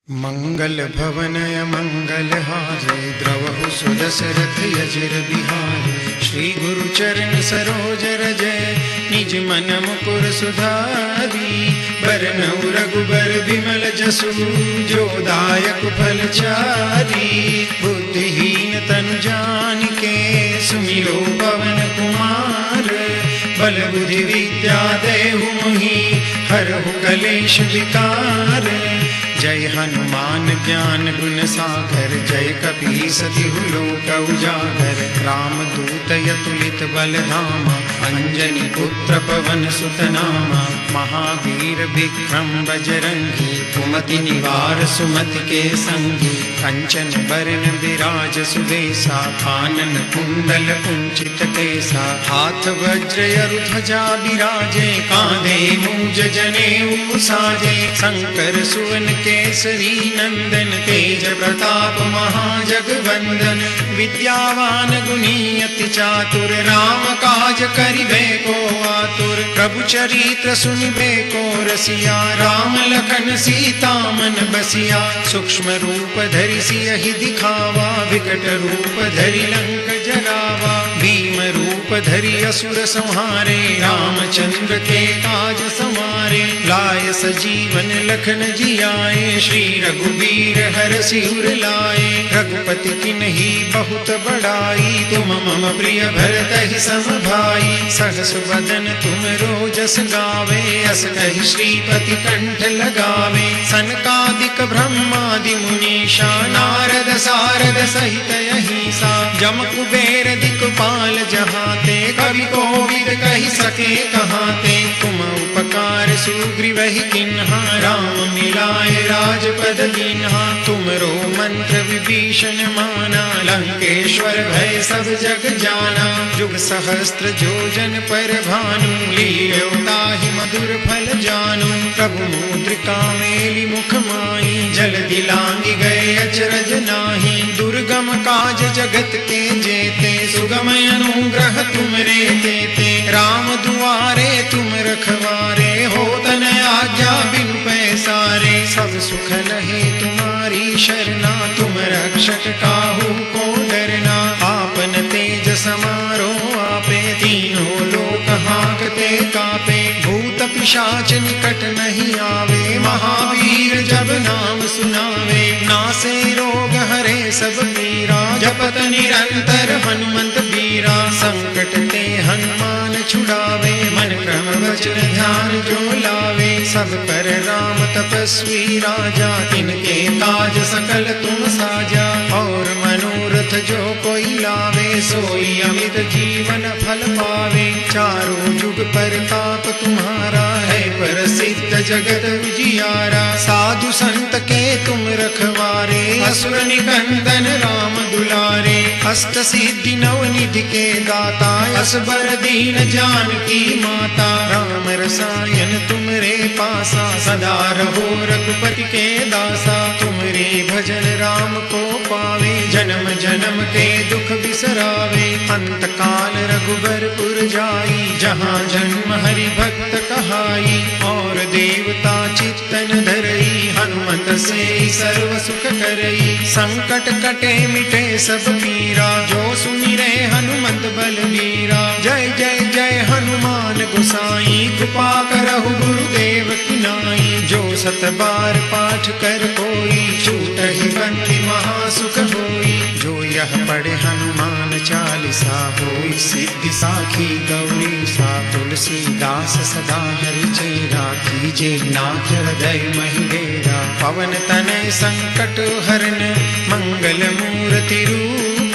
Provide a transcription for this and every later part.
मंगल भवनय मंगलहारे द्रवहु सुदशरथ यजिर बिहारे। श्री गुरु चरण सरोज रजय निज मन मुकुर सुधारी। बरनउँ रघुबर बिमल जसु जो दायक फल चारी। बुद्धिहीन तनु जानिके सुमिरो पवन कुमार। बल बुद्धि विद्या देहु मोहि हरहु कलेश विकार। जय हनुमान ज्ञान गुण सागर जय कपीस तिहु लोक उजागर। राम दूत अतुलित बल धामा अंजनी पुत्र पवन सुत नामा। महावीर विक्रम बजरंगी कुमति निवार सुमति के संगी। कंचन बरन बिराज सुबेसा कानन कुंडल कुंचित केसा। हाथ वज्र अरु ध्वजा बिराजे कांधे मूंज जनेऊ साजे। शंकर सुवन केसरी नंदन तेज प्रताप महाजगवंदन। विद्यावान गुणी अति चातुर राम काज करिबे को आतुर। प्रभु चरित्र सुनिबे को रसिया राम लखन सीता मन बसिया। सूक्ष्म रूप धरि सियहि दिखावा विकट रूप धरि लंक जरावा। भीम रूप धरि असुर संहारे रामचंद्र के काज समारे। लाय सजीवन लखन जियाए श्री रघुबीर हरषि उर लाए। रघुपति किन्ही बहुत बड़ाई तुम मम प्रिय भरतहि सम भाई। सहस बदन तुम रोजस गावे अस कहि श्रीपति कंठ लगावे। सनकादिक ब्रह्मादि मुनीषा नारद सारद सहित अहिसा। जम कुबेर दिक्पाल जहाते कवि कोविद कहि सके कहाते। तुम उपकार सुग्रीवहि किन्हा राम मिलाए राजपद दीन्हा। तुमरो मंत्र विभीषण माना लंकेश्वर भय सब जग जाना। जुग सहस्त्र जोजन पर भानु लील्यो ताहि मधुर फल जानू। प्रभु मुद्रिका मेलि मुख माहि जल्दी लांघि गए अचरज नाही। दुर्गम काज जगत के जेते सुगम अनुग्रह तुमरे तेते। राम दुआरे तुम रखवारे होत न आज्ञा बिनु पैसारे। सब सुख लहे तुम्हारी शरणा तुम रक्षक काहू को डरना। आपन तेज समारो आपे तीनों लोक हांकते कापे। भूत पिशाच निकट नहीं आवे महावीर जब नाम सुनावे। नासे रोग हरे सब पीरा जपत निरंतर हनुमंत बीरा। संकट ते हनुमान छुड़ावे मन क्रम वचन ध्यान जो लावे। सब पर राम तपस्वी राजा तिनके काज सकल तुम साजा। और मनोरथ जो कोई लावे सोई अमित जीवन फल पावे। चारों युग परताप तुम्हारा है प्रसिद्ध जगत उजियारा। साधु संत के तुम रखवारे असुर निकंदन राम दुलारे। अष्ट सिद्धि नव निधि के दाता असबर दीन जानकी माता। राम रसायन तुमरे पासा सदा रहो रघुपति के दासा। तुमरे भजन राम को पावे जन्म जन्म के दुख बिसरावे। अंत काल रघुबरपुर जाई जहाँ जन्म हरि भक्त कहाई। और देवता चित्तन धरई हनुमत से सर्व सुख करई। संकट कटे मिटे सब पीरा जो सुमिरे हनुमत बलबीरा। जय जय जय हनुमान गोसाई कृपा करहु गुरुदेव की नाई। जो सत बार पाठ कर कोई छूटहि बंदी महासुख होई। जो यह पढ़े हनुमान चालीसा होई सिद्धि साखी गौरी सा। तुलसीदास सदा हरि चेरा कीजे नाथ हृदय महि डेरा। पवन तनय संकट हरन मंगल मूर्ति रूप।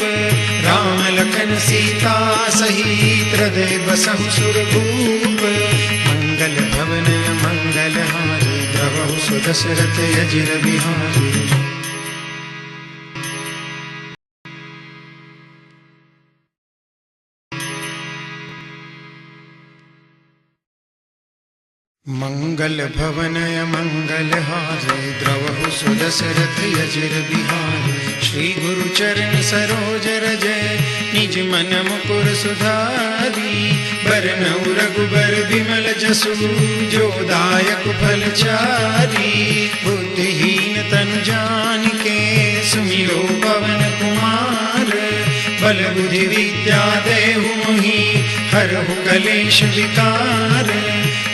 राम लखन सीता सहित हृदय बसहु सुरभूप। मंगल भवन मंगलहारी द्रवहु सुदशरथ यजिर बिहारी। मंगल भवनय मंगलहारे द्रवहु सुदशरथ यजिर बिहारी। श्री गुरु चरण सरोज रजय निज मन मुकुर सुधारी। बरनउँ रघुबर बिमल जसु जो दायक फल चारी। बुद्धिहीन तनु जानिके सुमिरो पवन कुमार। बल बुद्धि विद्या देहु मोहि हरहु कलेश विकार।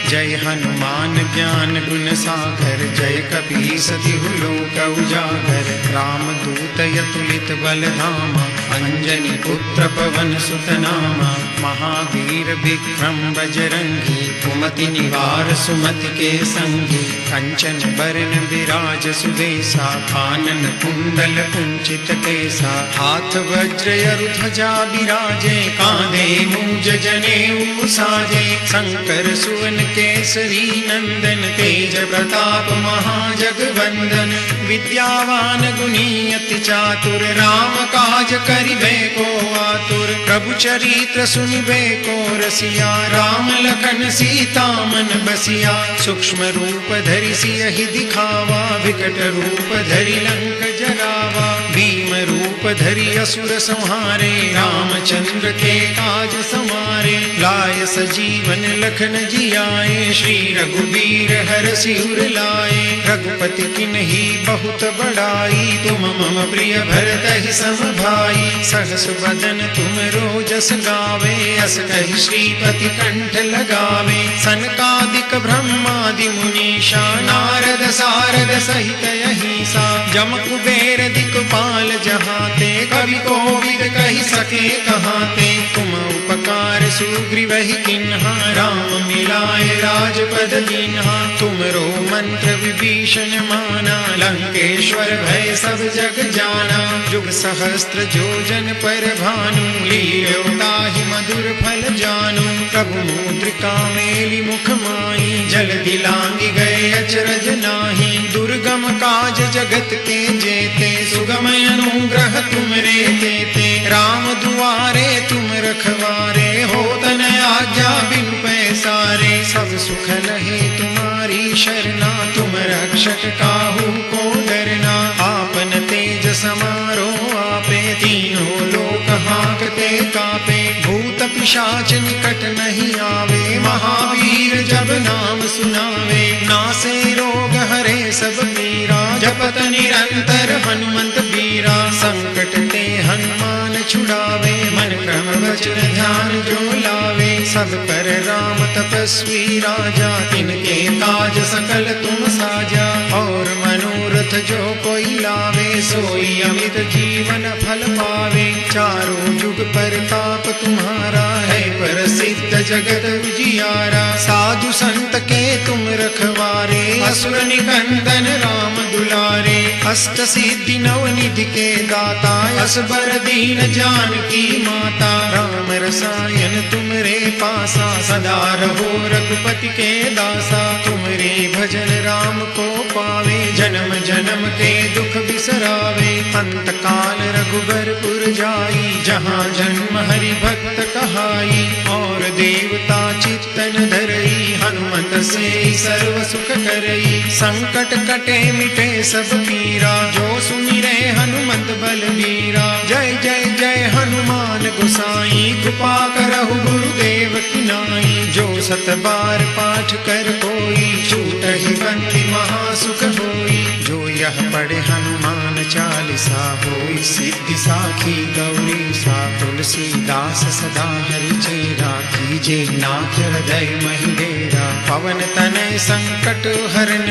जय हनुमान ज्ञान गुण सागर जय कपीस तिहु लोक उजागर। राम दूत अतुलित बल धामा अंजनी पुत्र पवन सुत नामा। महावीर विक्रम बजरंगी कुमति निवार सुमति के संगी। कंचन बरन विराज सुदेसा कानन कुंडल कुंचित केसा। हाथ वज्र ध्वजा विराजे कांधे मूंज जनेऊ साजे। शंकर सुवन केसरी नंदन तेज प्रताप महाजगवंदन। विद्यावान गुणी अति चातुर राम काज करिबे को आतुर। प्रभु चरित्र सुनिबे को रसिया राम लखन सीता मन बसिया। सूक्ष्म रूप धरि सियहि दिखावा विकट रूप धरि लंक जरावा। भीम रूप धरि असुर संहारे रामचंद्र के काज समारे। लाय सजीवन लखन जियाए श्री रघुबीर हरषि उर लाए। रघुपति किन्ही बहुत बड़ाई तुम मम प्रिय भरतहि सम भाई। सहस बदन तुम रोजस गावे अस कहि श्रीपति कंठ लगावे। सनकादिक ब्रह्मादि मुनीषा नारद सारद सहित अहिसा। जम कुबेर दिक्पाल जहाते कवि कोविद कहि सके कहाते। तुम उपकार सुग्रीवहि किन्हा राम मिलाए राजपद दीन्हा। तुमरो मंत्र विभीषण माना लंकेश्वर भय सब जग जाना। जुग सहस्त्र जोजन पर भानु लील्यो ताहि मधुर फल जानू। प्रभु मुद्रिका मेलि मुख माहि जल्दी लांघि गए अचरज नाही। दुर्गम काज जगत के जेते सुगम अनुग्रह तुमरे तेते। राम दुआरे तुम रखवारे होत न आज्ञा बिनु पैसारे। सब सुख लहे तुम्हारी शरणा तुम रक्षक काहू को डरना। आपन तेज समारो आपे तीनों लोक हांकते कापे। भूत पिशाच निकट नहीं आवे महावीर जब नाम सुनावे। नासे रोग हरे सब पीरा जपत निरंतर हनुमंत बीरा। संकट ते हनुमान छुड़ावे मन क्रम वचन ध्यान जो लावे। सब पर राम तपस्वी राजा तिनके काज सकल तुम साजा। और मनोरथ जो कोई लावे सोई अमित जीवन फल पावे। चारों जुग परताप तुम्हारा है प्रसिद्ध जगत उजियारा। साधु संत के तुम रखवारे असुर निकंदन राम दुलारे। अष्ट सिद्धि नव निधि के दाता असबर दीन जानकी माता। राम रसायन तुमरे पासा सदा रहो रघुपति के दासा। तुमरे भजन राम को पावे जन्म जन्म के दुख बिसरावे। अंत काल रघुबरपुर जाई जहाँ जन्म हरि भक्त कहाई। और देवता चित्तन धरई हनुमत से सर्व सुख करई। संकट कटे मिटे सब पीरा जो सुमिरे हनुमत बलबीरा। जय जय जय हनुमान गोसाई कृपा करहु गुरुदेव की नाई। जो सत बार पाठ कर कोई छूटहि बंदी महासुख होई। जो यह पढ़े हनुमान चालीसा होई सिद्धि साखी गौरी सा। तुलसीदास सदा हरि चेरा कीजे नाथ हृदय महि डेरा। पवन तनय संकट हरन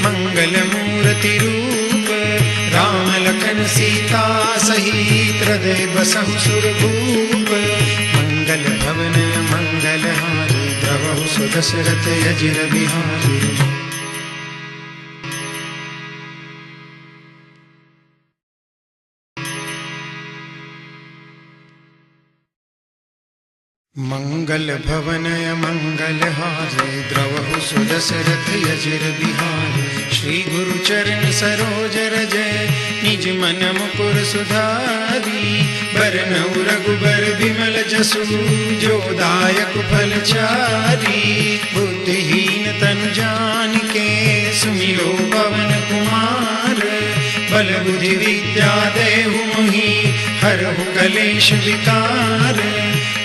मंगल मूर्ति रूप। राम लखन सीता सहित हृदय बसहु सुरभूप। मंगल भवन मंगल हारी द्रवहु सुदशरथ अजिर बिहारी। मंगल भवन मंगल हारे द्रवहु सुदशरथ अजिर बिहारी। श्री गुरु चरण सरोज रज निज मन मुकुर सुधारी। बरनउँ रघुबर बिमल जसु जो दायक फल चारी। बुद्धिहीन तनु जानिके सुमिरो पवन कुमार। बल बुद्धि विद्या देहु मोहि हरहु कलेश विकार।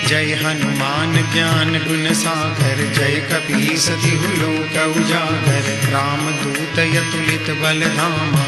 जय हनुमान ज्ञान गुण सागर जय कपीस तिहु लोक उजागर। राम दूत अतुलित बल धामा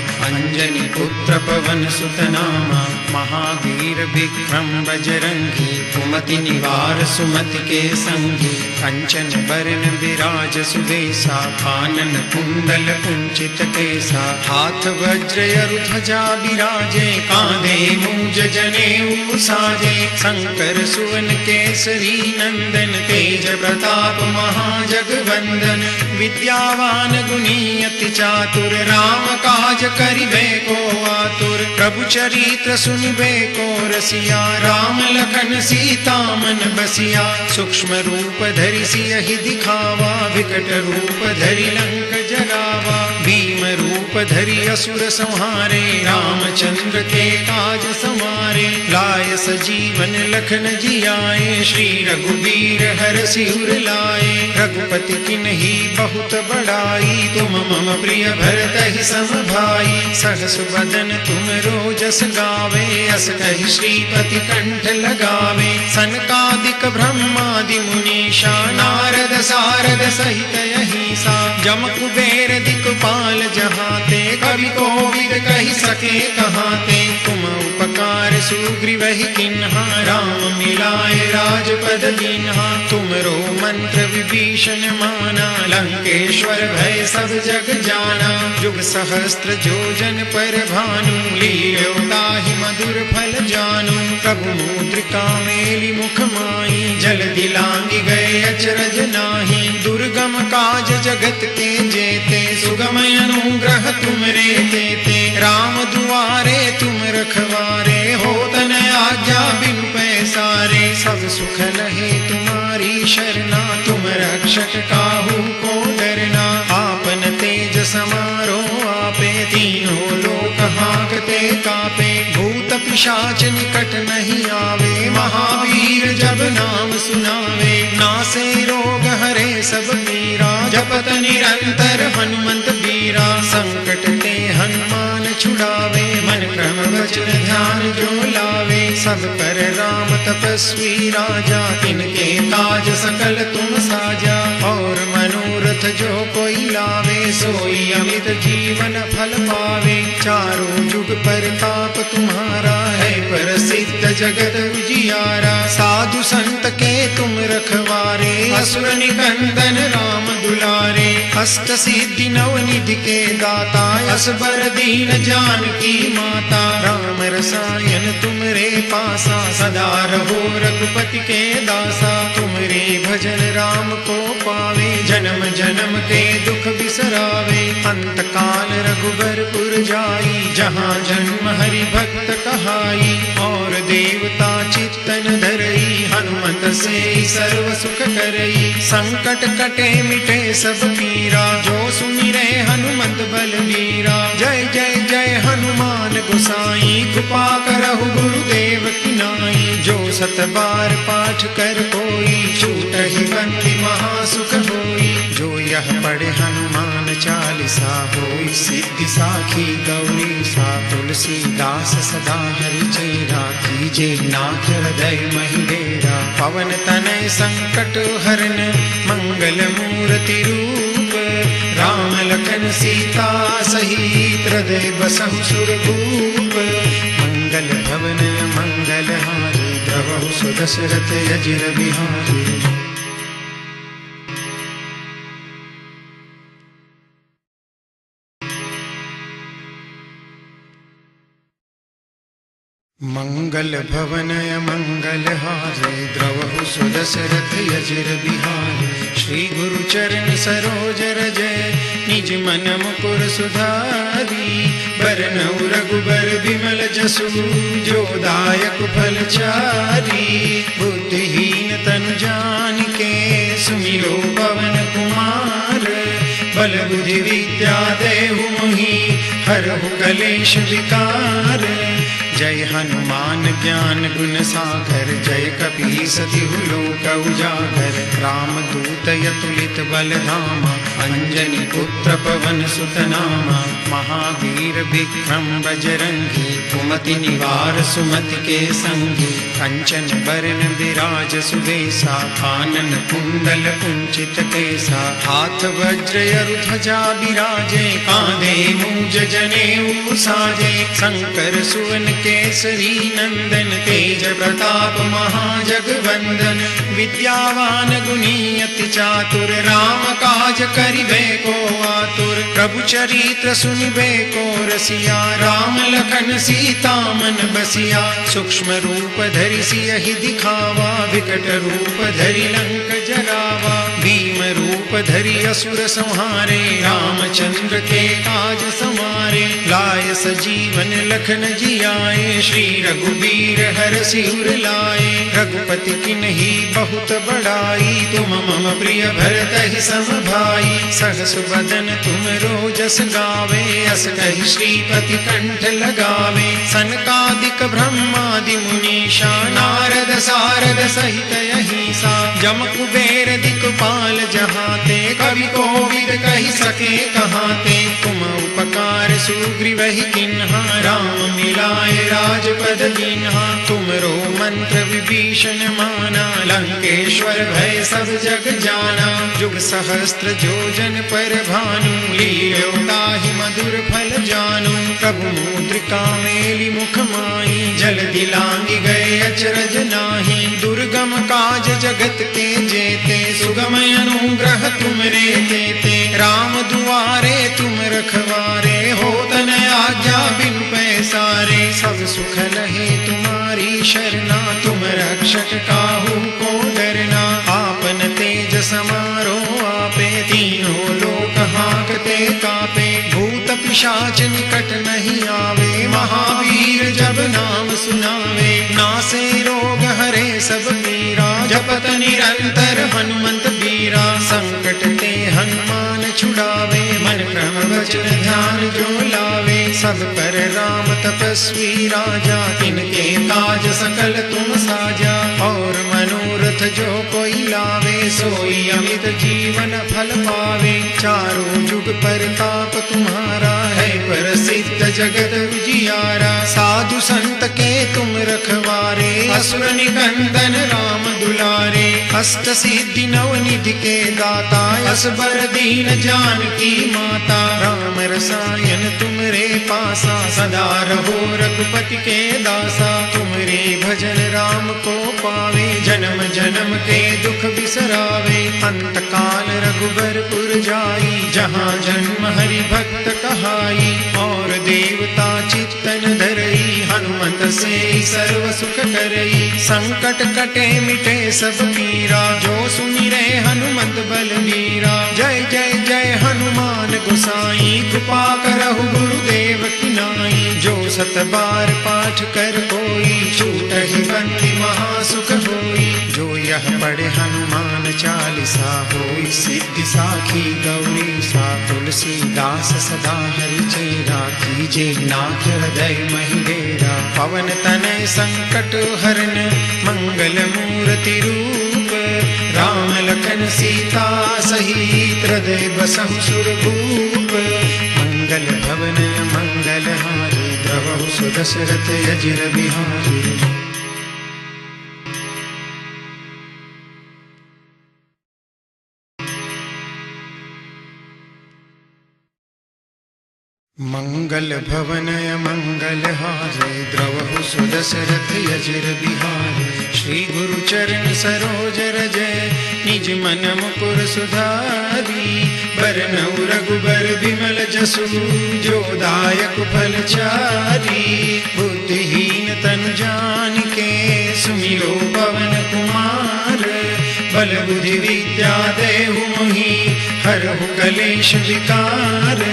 अंजनी पुत्र पवन सुत नामा, महावीर विक्रम बजरंगी, कुमति निवार सुमति के संगी, कंचन बरन विराज सुबेसा, कानन कुंडल कुंचित केसा, हाथ वज्र अरु ध्वजा विराजे, कांधे मूज जनेऊ साजे, शंकर सुवन केसरी नंदन, तेज प्रताप महाजगवंदन, विद्यावान गुणी अति चातुर, राम काज करिबे को आतुर, प्रभु चरित्र सुनिबे को रसिया, राम लखन सीता मन बसिया, सूक्ष्म रूप धरि सियहि दिखावा, विकट रूप धरि लंक जरावा, भीम रूप धरि असुर संहारे, रामचंद्र के काज संवारे, लाय सजीवन लखन जियाए, श्री रघुवीर हरषि उर लाए, रघुपति किन्ही बहुत बड़ाई, तुम मम प्रिय भरतहि सम भाई, सहस बदन तुम रोजस गावे, अस कहि श्रीपति कंठ लगावे, सनकादिक ब्रह्मादि मुनीषा, नारद सारद सहित अहिसा, जम कुबेर दिक्पाल जहाते, कवि कोविद कहि सके कहाते, तुम उपकार सुग्रीवहि किन्हा, राम मिलाए राजपद दीन्हा, तुमरो मंत्र विभीषण माना, लंकेश्वर भय सब जग जाना, जुग सहस्त्र जोजन पर भानु, लील्यो ताहि मधुर फल जानु, प्रभु मुद्रिका मेलि मुख माई, जल दिलांगी गए अचरज नाही, दुर्गम काज जगत के जेते, सुगम अनुग्रह तुमरे तेते, राम दुआरे तुम रखवारे, होत न आज्ञा बिनु पैसारे, सब सुख लहे तुम्हारी शरणा, तुम रक्षक काहू को डरना, आपन तेज समारो आपे, तीनों लोक हांकते कापे, भूत पिशाच निकट नहीं आवे, महावीर जब नाम सुनावे, नासे रोग हरे सब पीरा, जपत निरंतर हनुमंत बीरा, संकट ते हनुमान छुड़ावे, मन क्रम वचन ध्यान जो लावे, सब पर राम तपस्वी राजा, तिनके काज सकल तुम साजा, और मनोरथ जो कोई लावे, सोई अमित जीवन फल पावे, चारों जुग परताप तुम्हारा है, प्रसिद्ध जगत उजियारा, साधु संत के तुम रखवारे, असुर निकंदन राम दुलारे, अष्ट सिद्धि नव निधि के दाता, असबर दीन जानकी माता, राम रसायन तुमरे पासा, सदा रहो रघुपति के दासा, तुमरे भजन राम को पावे, जन्म जन्म के दुख बिसरावे, अंत काल रघुबरपुर जाई, जहाँ जन्म हरि भक्त कहाई, और देवता चित्तन धरई, हनुमत से सर्व सुख करई, संकट कटे मिटे सब पीरा, जो सुमिरे हनुमत बलबीरा, जय जय जय हनुमान गोसाई, कृपा करहु गुरुदेव की नाई, जो सत बार पाठ कर कोई, छूटहि बंदी महासुख होई, जो यह पढ़े हनुमान चालीसा, होई सिद्धि साखी गौरी सा, तुलसीदास सदा हरि चेरा, कीजे नाथ हृदय महि डेरा, पवन तनय संकट हरन, मंगल मूर्ति रूप, राम लखन सीता सहित, हृदय बसहु सुरभूप, मंगल भवन मंगल हारी, द्रवहु सुदशरथ अजिर बिहारी। मंगल भवन मंगल हारे, द्रवहु सुदशरथ अजिर बिहारी, श्री गुरु चरण सरोज रज, निज मन मुकुर सुधारी, बरनउँ रघुबर बिमल जसु, जो दायक फल चारी, बुद्धिहीन तनु जानिके, सुमिरो पवन कुमार, बल बुद्धि विद्या देहु मोहि, हरहु कलेश विकार, जय हनुमान ज्ञान गुण सागर, जय कपीस तिहु लोक उजागर। रामदूत अतुलित बल धामा, अंजनी पुत्र पवन सुत नामा। महावीर विक्रम बजरंगी, कुमति निवार सुमति के संगी। कंचन बरन विराज सुबेसा, कानन कुंडल कुंचित केसा। हाथ वज्र अरु ध्वजा बिराजे, कांधे मूज जनेऊ साजे। शंकर सुवन केसरी नंदन, तेज प्रताप महाजगवंदन। विद्यावान गुणी अति चातुर, राम काज करिबे को आतुर। प्रभु चरित्र सुनिबे को रसिया, राम लखन सीता मन बसिया। सूक्ष्म रूप धरि सियहि दिखावा, विकट रूप धरि लंक जरावा। भीम रूप धरि असुर संहारे, रामचंद्र के काज समारे। लाय सजीवन लखन जियाए, श्री रघुबीर हरषि उर लाए। रघुपति किन्ही बहुत बड़ाई, तुम मम प्रिय भरतहि सम भाई। सहस बदन तुम रोजस गावे, अस कहि श्रीपति कंठ लगावे। सनकादिक ब्रह्मादि मुनीषा, नारद सारद सहित अहिसा। जम कुबेर दिक्पाल जहाते, कवि कोविद कहि सके कहाते। तुम उपकार सुग्रीवहि किन्हा, राम मिलाए राजपद दीन्हा। तुमरो मंत्र विभीषण माना, लंकेश्वर भय सब जग जाना। जुग सहस्त्र जोजन पर भानु, लील्यो ताहि मधुर फल जानू। प्रभु मुद्रिका मेलि मुख माहि, जल्दी लांघि गए अचरज नाही। दुर्गम काज जगत के जेते, सुगम अनुग्रह तुमरे तेते। राम दुआरे तुम रखवारे, होत न आज्ञा बिनु पैसारे। सब सुख लहे तुम्हारी शरणा, तुम रक्षक काहू को डरना। आपन तेज समारो आपे, तीनों लोक हांकते कापे। भूत पिशाच निकट नहीं आवे, महावीर जब नाम सुनावे। नासे रोग हरे सब पीरा, जपत निरंतर हनुमंत बीरा। संकट ते हनुमान छुड़ावे, मन क्रम वचन ध्यान जो लावे। सब पर राम तपस्वी राजा, तिनके काज सकल तुम साजा। और मनोरथ जो कोई लावे, सोई अमित जीवन फल पावे। चारों जुग परताप तुम्हारा है, प्रसिद्ध जगत उजियारा। साधु संत के तुम रखवारे, असुर निकंदन राम दुलारे। अष्ट सिद्धि नव निधि के दाता, असबर दीन जानकी माता। राम रसायन तुमरे पासा, सदा रहो रघुपति के दासा। तुमरे भजन राम को पावे, जन्म जन्म के दुख बिसरावे। अंत काल रघुबरपुर जाई, जहाँ जन्म हरि भक्त कहाई। और देवता चित्तन धरई, हनुमत से सर्व सुख करई। संकट कटे मिटे सब पीरा, जो सुमिरे हनुमत बलबीरा। जय जय जय हनुमान गोसाई, कृपा करहु गुरुदेव की नाई। जो सत बार पाठ कर कोई, छूटहि बंदी महासुख होई। जो यह पढ़े हनुमान चालीसा, होई सिद्धि साखी गौरी सा। तुलसीदास सदा हरि चेरा, कीजे नाथ हृदय महि डेरा। पवन तनय संकट हरन, मंगल मूर्ति रूप। राम लखन सीता सहित, हृदय बसहु सुरभूप। मंगल भवन मंगल हारी, द्रवहु सुदशरथ अजिर बिहारी। मंगल भवन मंगल हारे, द्रवहु सुदशरथ अजिर बिहारी। श्री गुरु चरण सरोज रज, निज मन मुकुर सुधारी। बरनउँ रघुबर बिमल जसु, जो दायक फल चारी। बुद्धिहीन तनु जानिके, सुमिरो पवन कुमार। बल बुद्धि विद्या देहु मोहि, हरहु कलेश विकार।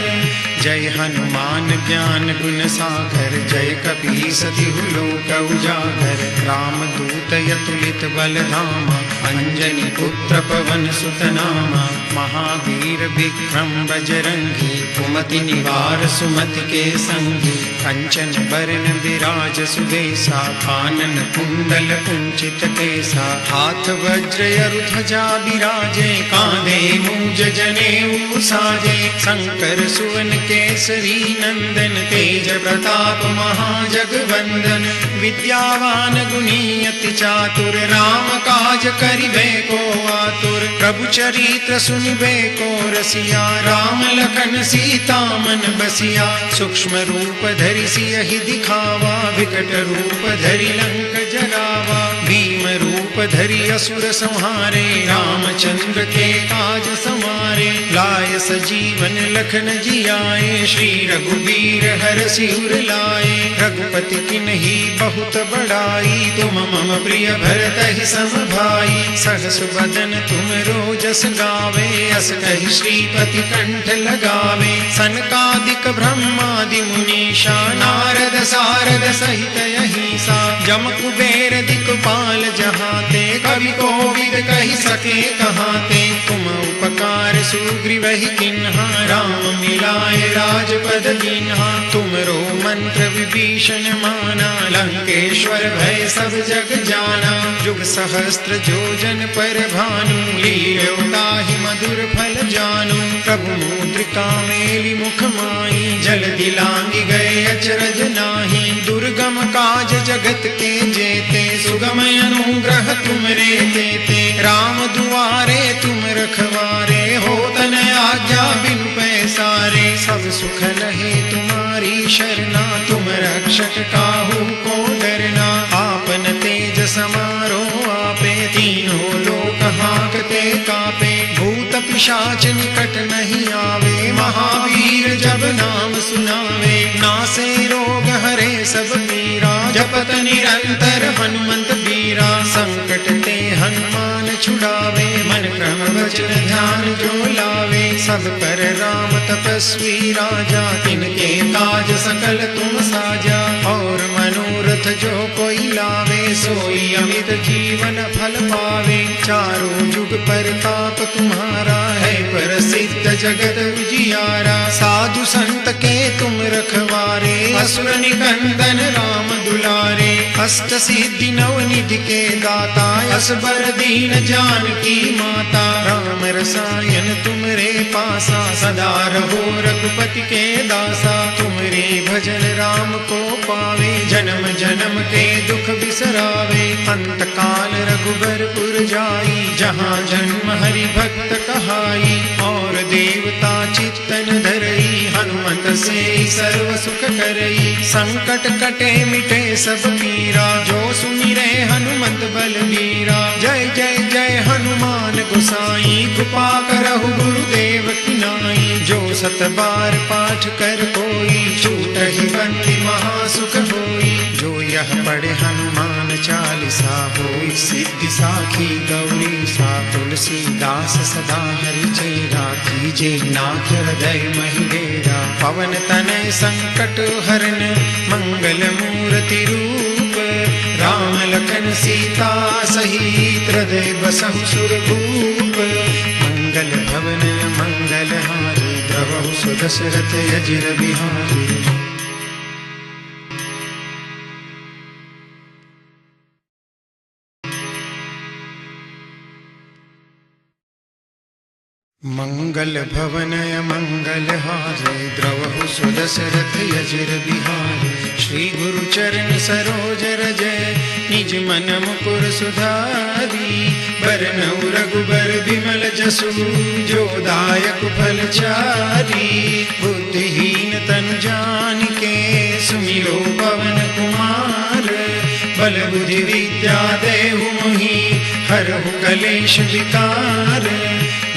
जय हनुमान ज्ञान गुण सागर, जय कपीस तिहु लोक उजागर। रामदूत अतुलित बल धामा, अंजनी पुत्र पवन सुत नामा। महावीर विक्रम बजरंगी, कुमति निवार सुमति के संगी। कंचन बरन विराज सुबेसा कानन कुंडल कुंचित केसा हाथ वज्र अरु ध्वजा विराजे कांधे मूज जनेऊ साजे शंकर सुवन केसरी नंदन तेज प्रताप महाजगवंदन विद्यावान गुणी अति चातुर राम काज करिबे को आतुर प्रभु चरित्र सुनिबे को रसिया राम लखन सीता मन बसिया सूक्ष्म रूप धरि सियहि दिखावा विकट रूप धरि लंक जरावा भीम रूप धरि असुर संहारे रामचंद्र के काज समारे लाय सजीवन लखन जियाए श्री रघुबीर हर सिर लाए रघुपति किन्ही बहुत बड़ाई तुम मम प्रिय भरत ही सम भाई सहस बदन तुम रोजस गावे अस कहि श्रीपति कंठ लगावे सनकादिक ब्रह्मादि मुनीषा नारद सारद सहित अहिंसा जम कुबेर दिक्पाल जहाते कवि कोविद कहि सके कहाते तुम उपकार सुग्रीव ही किन्हा राम मिलाए राजपद दीन्हा तुमरो मंत्र विभीषण माना लंकेश्वर भय सब जग जाना जुग सहस्त्र जोजन पर भानु लील्योताहि मधुर फल जानू प्रभु मुद्रिका मेलि मुख माई जल दिलांगी गए अचरज नाही दुर्गम काज जगत के जेते सुगम अनुग्रह तुमरे तेते राम दुआरे तुम रखवारे हो तन आज्ञा बिनु पैसारे सब सुख लहे तुम्हारी शरणा तुम रक्षक काहू को डरना आपन तेज समारो आपे तीनों लोक हांकते कापे भूत पिशाच निकट नहीं आवे महावीर जब नाम सुनावे नासे रोग हरे सब पीरा जपत निरंतर हनुमंत बीरा संकट ते हनुमान छुड़ावे मन क्रम वचन ध्यान जो लावे सब पर राम तपस्वी राजा तिनके काज सकल तुम साजा और मनोरथ जो कोई लावे सोई अमित जीवन फल पावे चारों जुग परताप तुम्हारा है प्रसिद्ध जगत उजियारा साधु संत के तुम रखवारे असुर निकंदन राम दुलारे अष्ट सिद्धि नव निधि के दाता असबर दीन जानकी माता राम रसायन तुमरे पासा सदा रहो रघुपति के दासा तुमरे भजन राम को पावे जन्म जन्म के दुख बिसरावे अंत काल रघुबरपुर जाई जहाँ जन्म हरि भक्त कहाई और देवता चित्तन धरई हनुमत से सर्व सुख करई संकट कटे मिटे सब पीरा जो सुमिरे हनुमत बलबीरा जय जय जय हनुमान गोसाई कृपा करहु गुरुदेव की नाई जो सत बार पाठ कर कोई छूटहि बंदी महासुख होई जो यह पढ़े हनुमान चालीसा होई सिद्धि साखी गौरी सा तुलसीदास सदा हरि चेरा कीजे नाथ हृदय महिडेरा पवन तनय संकट हरन मंगल मूर्ति रूप राम लखन सीता सहित हृदय बसहु सुरभूप मंगल भवन मंगल हारी द्रवहु सुदशरथ अजिर बिहारी मंगल भवनय मंगल हारे द्रवहु सुदशरथ अजिर बिहारी श्री गुरु चरण सरोज रजय निज मन मुकुर सुधारी बरनउँ रघुबर बिमल जसु जो दायक फल चारी बुद्धिहीन तनु जानिके सुमिरो पवन कुमार बल बुद्धि विद्या देहु मोहि हरहु कलेश विकार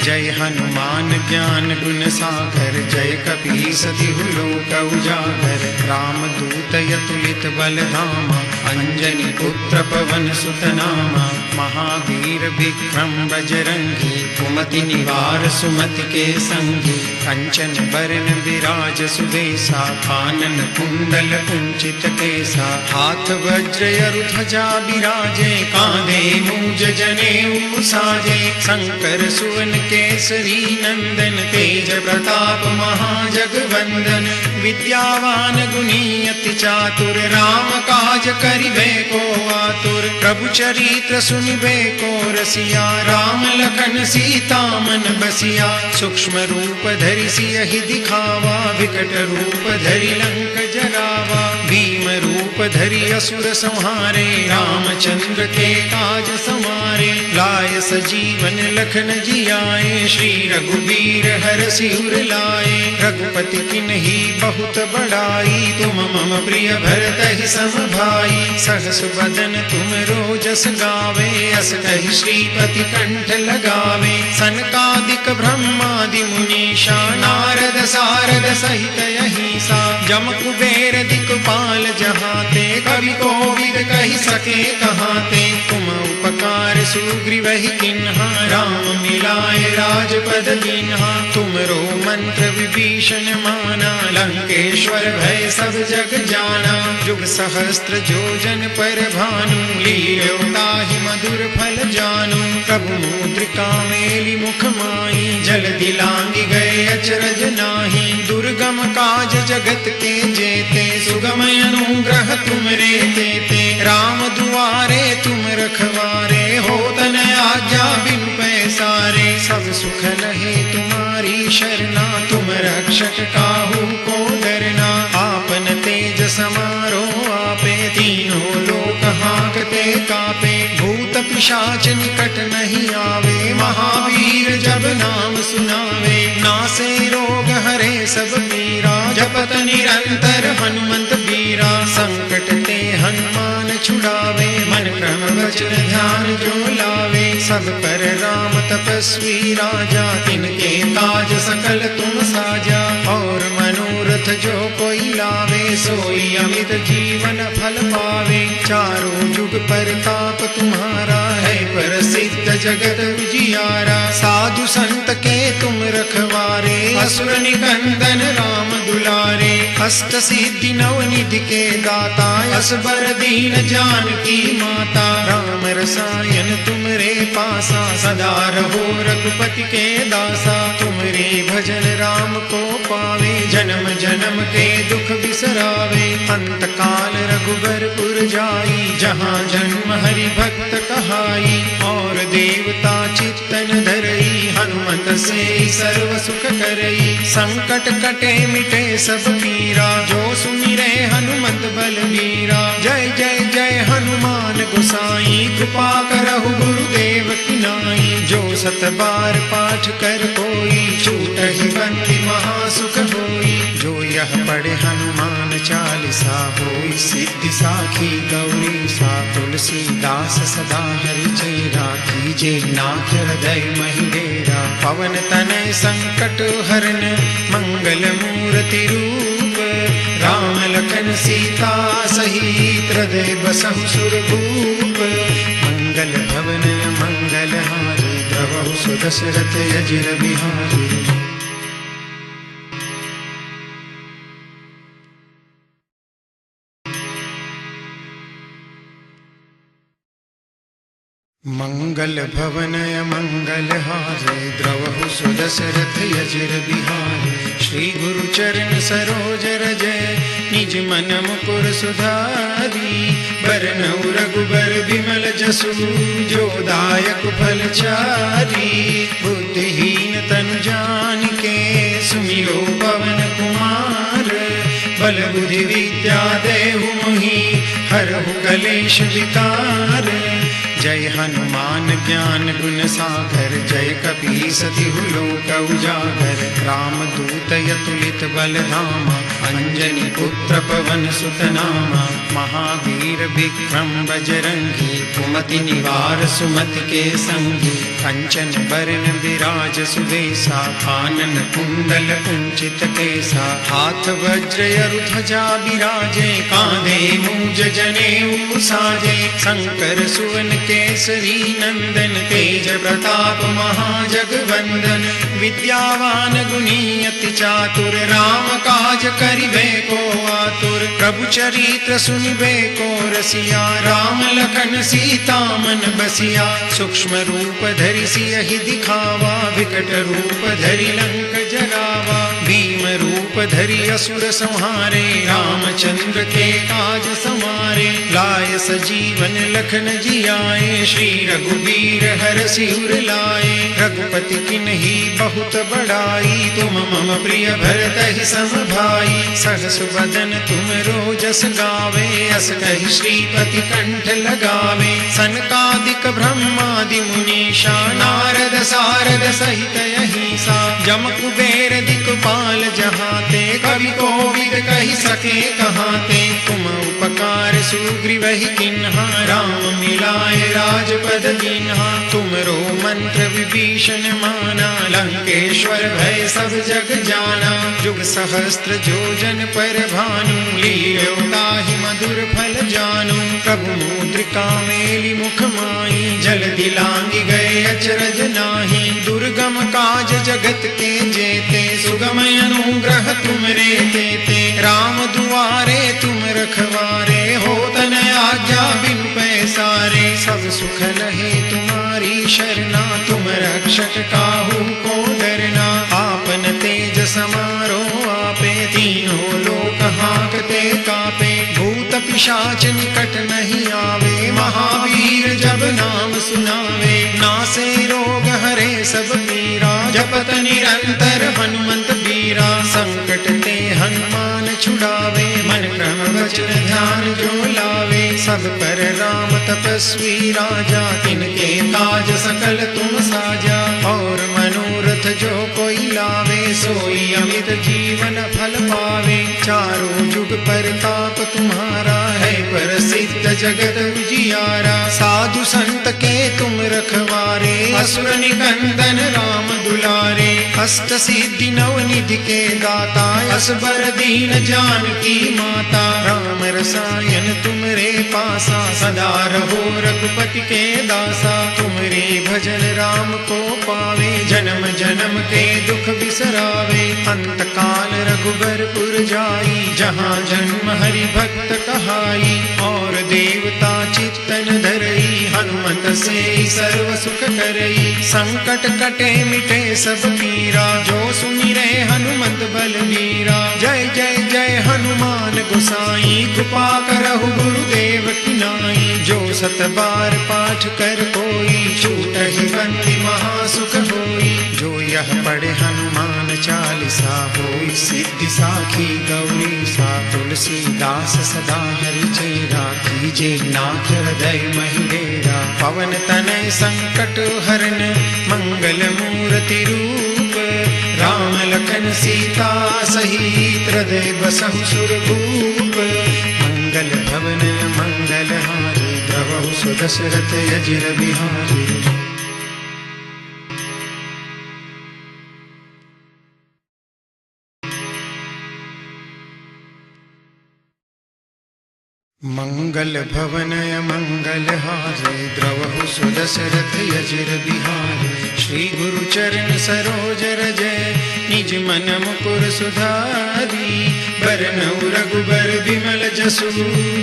जय हनुमान ज्ञान गुण सागर जय कपीस तिहु लोक उजागर राम दूत अतुलित बल धामा अंजनी पुत्र पवन सुत नामा महावीर विक्रम बजरंगी कुमति निवार सुमति के संगी कंचन बरन विराज सुबेसा कानन कुंडल कुंचित केसा हाथ वज्र अरु ध्वजा विराजे कांधे मूज जनेऊ साजे शंकर सुवन केसरी नंदन तेज प्रताप महाजगवंदन विद्यावान गुणी अति चातुर, राम काज करिबे को आतुर। प्रभु चरित्र सुनिबे को रसिया, राम लखन सीता मन बसिया। सूक्ष्म रूप धरि सियहि दिखावा, विकट रूप धरि लंक जरावा। भीम रूप धरि असुर संहारे, रामचंद्र के काज समारे। लाय सजीवन लखन जियाए, श्री रघुबीर हरषि उर लाए। रघुपति किन्ही बहुत बड़ाई, तुम मम प्रिय भरतहि सम भाई। सहस बदन तुम रोजस गावे, अस कहि श्रीपति कंठ लगावे। सनकादिक ब्रह्मादि मुनीषा, नारद सारद सहित अहिसा। जम कुबेर दिक्पाल जहाते, कवि कोविद कहि सके कहाते। तुम उपकार सुग्रीवहि किन्हा, राम मिलाए राजपद दीन्हा। तुमरो मंत्र विभीषण माना, लंकेश्वर भय सब जग जाना। जुग सहस्त्र जोजन पर भानु, लील्यो ताहि मधुर फल जानू। प्रभु मुद्रिका मेलि मुख माही, जल्दी लांघि गए अचरज नाही। दुर्गम काज जगत के जेते, सुगम अनुग्रह तुमरे तेते। राम दुआरे तुम रखवारे, होत न आज्ञा बिनु पैसारे। सब सुख लहे तुम्हारी शरणा, तुम रक्षक काहू को डरना। आपन तेज समारो आपे, तीनों लोक हांकते कापे। भूत पिशाच निकट नहीं आवे, महावीर जब नाम सुनावे। नासे रोग हरे सब पीरा, जपत निरंतर हनुमंत बीरा। संकट ते हनुमान छुड़ावे, मन क्रम वचन ध्यान जो लावे। सब पर राम तपस्वी राजा, तिनके काज सकल तुम साजा। और मनोरथ जो कोई लावे, सोई अमित जीवन फल पावे। चारों जुग परताप तुम्हारा है, प्रसिद्ध जगत उजियारा। साधु संत के तुम रखवारे, असुर निकंदन राम दुलारे। अष्ट सिद्धि नवनिधि के दाता, असबर दीन जानकी माता। राम रसायन तुमरे पासा, सदा रहो रघुपति के दासा। तुमरे भजन राम को पावे, जन्म जन्म के दुख बिसरावे। अंत काल रघुबरपुर जाई, जहाँ जन्म हरि भक्त कहाई। और देवता चित्तन धरई, हनुमत से सर्व सुख करई। संकट कटे मिटे सब पीरा, जो सुमिरे हनुमत बलबीरा। जय जय जय हनुमान गोसाई, कृपा करहु गुरुदेव की नाई। जो सत बार पाठ कर कोई, छूटहि बंदी महासुख होई। जो यह पढ़े हनुमान चालीसा, होई सिद्धि साखी गौरी सा। तुलसीदास सदा हरि चेरा, कीजे नाथ हृदय महि डेरा। पवन तनय संकट हरन, मंगल मूर्ति रूप। राम लखन सीता सहित, हृदय बसहु सुरभूप। मंगल भवन मंगल हारी, द्रवहु सुदशरथ अजिर बिहारी। मंगल भवन मंगल हारे, द्रवहु सुदशरथ अजिर बिहारी। श्री गुरु चरण सरोज रज, निज मन मुकुर सुधारी। बरनउँ रघुबर बिमल जसु, जो दायक फल चारी। बुद्धिहीन तनु जानिके, सुमिरो पवन कुमार। बल बुद्धि विद्या देहु मोहि, हरहु कलेश विकार। जय हनुमान ज्ञान गुण सागर, जय कपीस तिहु लोक उजागर। राम दूत अतुलित बल धामा, अंजनी पुत्र पवन सुत नामा। महावीर विक्रम बजरंगी, कुमति निवार सुमति के संगी। कंचन बरन विराज सुबेसा, कानन कुंडल कुंचित केसा। हाथ वज्र अरु ध्वजा बिराजे, कांधे मूज जनेऊ साजे। शंकर सुवन केसरी नंदन, तेज प्रताप महाजगवंदन। विद्यावान गुणी अति चातुर, राम काज करिबे को आतुर। प्रभु चरित्र सुनिबे को रसिया, राम लखन सीता मन बसिया। सूक्ष्म रूप धरि सियहि दिखावा, विकट रूप धरि लंक जरावा। भीम रूप धरि असुर संहारे, रामचंद्र के काज समारे। लाय सजीवन लखन जियाए, श्री रघुबीर हरषि उर लाए। रघुपति किन्ही बहुत बड़ाई, तुम मम प्रिय भरतहि सम भाई। सहस बदन तुम रोजस गावे, अस कहि श्रीपति कंठ लगावे। सनकादिक ब्रह्मादि मुनीषा, नारद सारद सहित अहिंसा। जम कुबेर दिक्पाल जहाते, कवि कोविद कहि सके कहाते। तुम उपकार सुग्रीवहि किन्हा, राम मिलाए राजपद दीन्हा। तुमरो मंत्र विभीषण माना, लंकेश्वर भय सब जग जाना। जुग सहस्त्र जोजन पर भानु, लील्यो ताहि मधुर फल जानू। प्रभु मुद्रिका मेलि मुख माहि, जल्दी लांघि गए अचरज नाही। दुर्गम काज जगत के जेते, सुगम अनुग्रह तुमरे तेते। राम दुआरे तुम रखवारे, होत न आज्ञा बिनु पैसारे। सब सुख लहे तुम्हारी शरणा, तुम रक्षक काहू को डरना। आपन तेज समारो आपे, तीनों लोक हांकते कापे। भूत पिशाच निकट नहीं आवे, महावीर जब नाम सुनावे। नासे रोग हरे सब पीरा, जपत निरंतर हनुमंत बीरा। संकट ते हनुमान छुड़ावे, मन क्रम वचन ध्यान जो लावे। सब पर राम तपस्वी राजा, तिनके काज सकल तुम साजा। और मनोरथ जो कोई लावे, सोई अमित जीवन फल पावे। चारों जुग परताप तुम्हारा है, प्रसिद्ध जगत उजियारा। साधु संत के तुम रखवारे, असुर निकंदन राम दुलारे। अष्ट सिद्धि नव निधि के दाता, असबर दीन जानकी माता। राम रसायन तुमरे पासा, सदा रहो रघुपति के दासा। तुमरे भजन राम को पावे, जन्म जन्म के दुख बिसरावे। अंत काल रघुबरपुर जाई, जहाँ जन्म हरि भक्त कहाई। और देवता चित्तन धरई, हनुमत से सर्व सुख करई। संकट कटे मिटे सब पीरा, जो सुमिरे हनुमत बलवीरा। जय जय जय हनुमान गोसाई, कृपा करहु गुरुदेव की नाई। जो सत बार पाठ कर कोई, छूटहि बंदी महासुख होई। जो यह पढ़े हनुमान चालीसा, होई सिद्धि साखी गौरी सा। तुलसीदास सदा हरि चेरा, कीजे नाथ हृदय महि डेरा। पवन तनय संकट हरन, मंगल मूर्ति रूप। राम लखन सीता सहित, हृदय बसहु सुरभूप। मंगल भवन मंगल हारी, द्रवहु सुदशरथ अजिर बिहारी। मंगल भवन मंगल हारे, द्रवहु सुदशरथ अजिर बिहारी। श्री गुरु चरण सरोज रजय, निज मन मुकुर सुधारी। बरनउँ रघुबर बिमल जसु,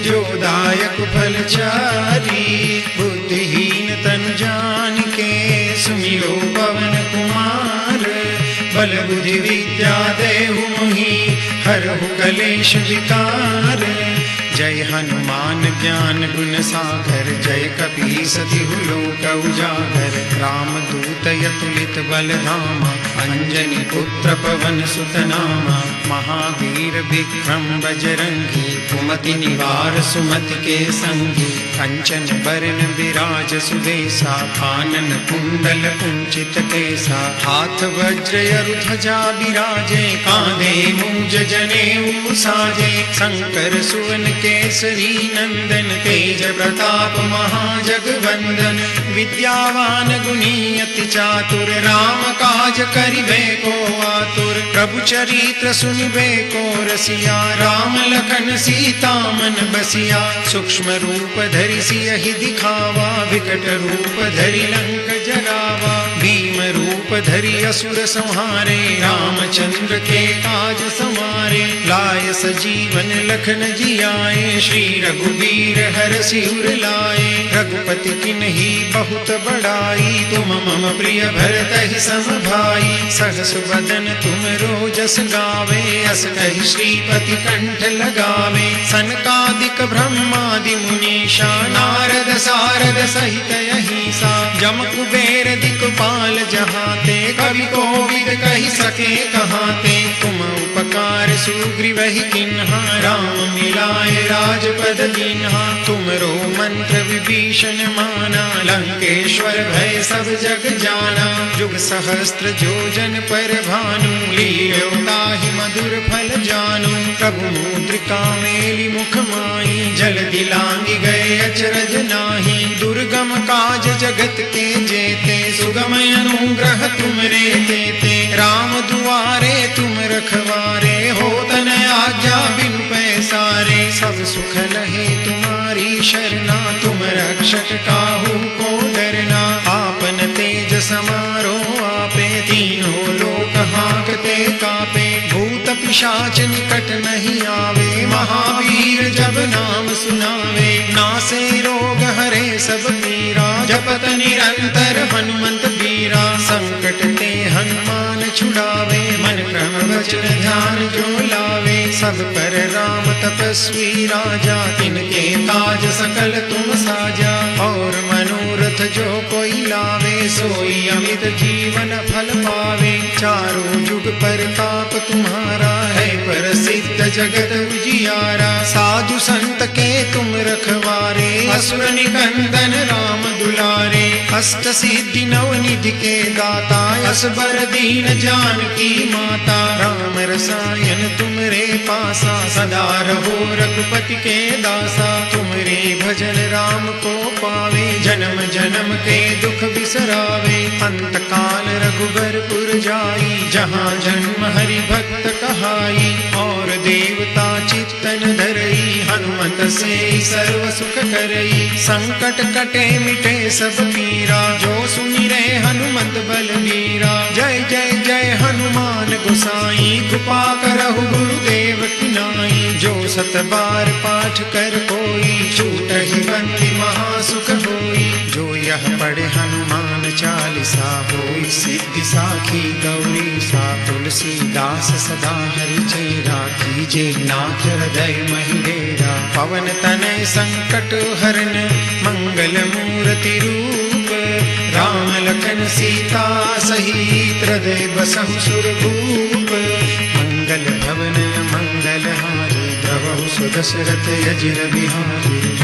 जो दायक फल चारी। बुद्धिहीन तनु जानिके, सुमिरो पवन कुमार। बल बुद्धि विद्या देहु मोहि, हरहु कलेश विकार। जय हनुमान ज्ञान गुण सागर, जय कपीस तिहु लोक उजागर। राम दूत अतुलित बल धामा, अंजनी पुत्र पवन सुत नामा। महावीर विक्रम बजरंगी, कुमति निवार सुमति के संगी। कंचन बरन विराज सुबेसा, कानन कुंडल कुंचित केसा। हाथ वज्र अरु ध्वजा बिराजे, कांधे मूंज जनेऊ साजे। शंकर सुवन केसरी नंदन, तेज प्रताप महाजगवंदन। विद्यावान गुणी अति चातुर, राम काज करिबे को आतुर। प्रभु चरित्र सुनिबे को रसिया, राम लखन सीता मन बसिया। सूक्ष्म रूप धरि धरि सियहि दिखावा, विकट रूप धरि लंक जरावा। भीम रूप धरि असुर संहारे, रामचंद्र के काज समारे। लाय सजीवन लखन जियाए, श्री रघुबीर हरषि उर लाए। रघुपति किन्ही बहुत बड़ाई, तुम मम प्रिय भरतहि सम भाई। सहस बदन तुम रोजस गावे, अस कहि श्रीपति कंठ लगावे। सनकादिक ब्रह्मादि मुनीषा, नारद सारद सहित अहिसा। जम कुबेर दिक्पाल जहाते, कवि कोविद कहि सके कहाते। तुम उपकार सुग्रीवहि किन्हा, राम मिलाए राजपद दीन्हा। तुमरो मंत्र विभीषण माना, लंकेश्वर भय सब जग जाना। जुग सहस्त्र जोजन पर भानु, लील्यो ताहि मधुर फल जानू। प्रभु मुद्रिका मेलि मुख माई, जल्दी लांघि गए अचरज नाही। दुर्गम काज जगत के जेते, सुगम अनुग्रह तुमरे तेते। राम दुआरे तुम रखवारे, होत न आज्ञा बिनु पैसारे। सब सुख लहे तुम्हारी शरणा, तुम रक्षक काहू को डरना। आपन तेज समारो आपे, तीनों लोक हांकते कापे। भूत पिशाच निकट नहीं आवे, महावीर जब नाम सुनावे। नासे रोग हरे सब पीरा, जपत निरंतर हनुमंत बीरा। संकट ते हनुमान छुड़ावे, मन क्रम वचन ध्यान जो लावे। सब पर राम तपस्वी राजा, तिनके काज सकल तुम साजा। और मनोरथ जो कोई लावे, सोई अमित जीवन फल पावे। चारों जुग परताप तुम्हारा है, प्रसिद्ध जगत उजियारा। साधु संत के तुम रखवारे, असुर निकंदन राम दुलारे। अष्ट सिद्धि नव निधि के दाता, असबर दीन जानकी माता। राम रसायन तुमरे पासा, सदा रहो रघुपति के दासा। तुमरे भजन राम को पावे, जन्म जन्म के दुख बिसरावे। अंत काल रघुबरपुर जाई, जहाँ जन्म हरि भक्त कहाई। और देवता चित्तन धरई, हनुमत से सर्व सुख करई। संकट कटे मिटे सब पीरा, जो सुमिरे हनुमत बलबीरा। जय जय जय हनुमान गोसाई, कृपा करहु गुरुदेव की नाई। जो सत बार पाठ कर कोई, छूटहि बंदी महासुख होई। जो यह पढ़े हनुमान चालीसा, होई सिद्धि साखी गौरी सा। तुलसीदास सदा हरि चेरा, कीजे नाथ हृदय महि डेरा। पवन तनय संकट हरन, मंगल मूर्ति रूप। राम लखन सीता सहित, हृदय बसहु सुरभूप। मंगल भवन मंगल हारी, द्रवहु सुदशरथ अजिर बिहारी।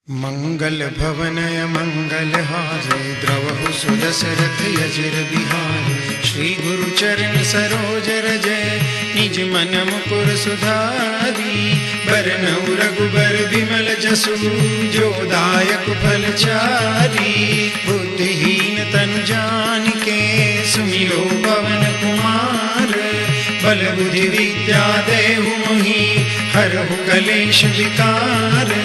मंगल भवन मंगल हारे, द्रवहु सुदशरथ अजिर बिहारी। श्री गुरु चरण सरोज रजय, निज मन मुकुर सुधारी। बरनउँ रघुबर बिमल जसु, जो दायक फल चारी। बुद्धिहीन तनु जानिके, सुमिरो पवन कुमार। बल बुद्धि विद्या देहु मोहि, हरहु कलेश विकार।